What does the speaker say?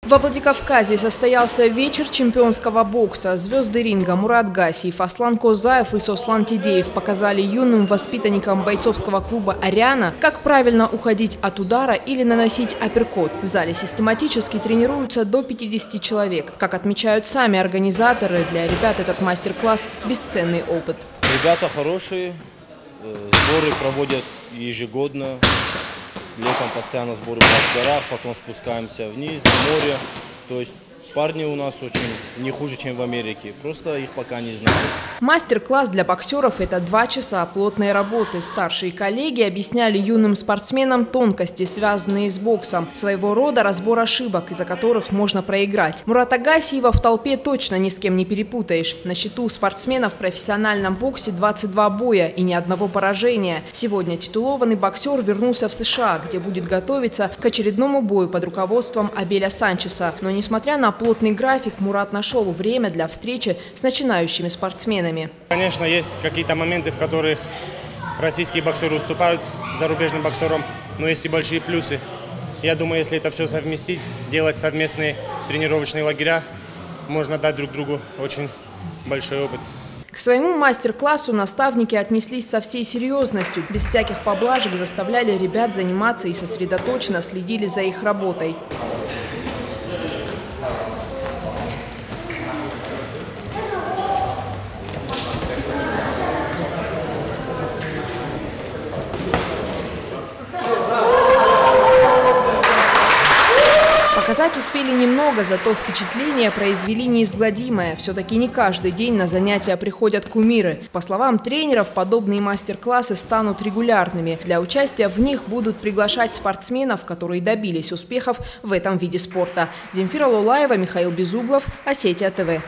Во Владикавказе состоялся вечер чемпионского бокса. Звезды ринга Мурат Гасиев, Аслан Козаев и Сослан Тидеев показали юным воспитанникам бойцовского клуба «Ариана», как правильно уходить от удара или наносить апперкот. В зале систематически тренируются до 50 человек. Как отмечают сами организаторы, для ребят этот мастер-класс – бесценный опыт. Ребята хорошие, сборы проводят ежегодно. Летом постоянно сборы в горах, потом спускаемся вниз, в море. То есть парни у нас очень не хуже, чем в Америке. Просто их пока не знают. Мастер-класс для боксеров – это 2 часа плотной работы. Старшие коллеги объясняли юным спортсменам тонкости, связанные с боксом. Своего рода разбор ошибок, из-за которых можно проиграть. Мурата Гасиева в толпе точно ни с кем не перепутаешь. На счету у спортсменов в профессиональном боксе 22 боя и ни одного поражения. Сегодня титулованный боксер вернулся в США, где будет готовиться к очередному бою под руководством Абеля Санчеса. Но несмотря на плотный график, Мурат нашел время для встречи с начинающими спортсменами. Конечно, есть какие-то моменты, в которых российские боксеры уступают зарубежным боксерам, но есть и большие плюсы. Я думаю, если это все совместить, делать совместные тренировочные лагеря, можно дать друг другу очень большой опыт. К своему мастер-классу наставники отнеслись со всей серьезностью. Без всяких поблажек заставляли ребят заниматься и сосредоточенно следили за их работой. Показать успели немного, зато впечатление произвели неизгладимое. Все-таки не каждый день на занятия приходят кумиры. По словам тренеров, подобные мастер-классы станут регулярными. Для участия в них будут приглашать спортсменов, которые добились успехов в этом виде спорта. Земфира Лолаева, Михаил Безуглов, Осетия ТВ.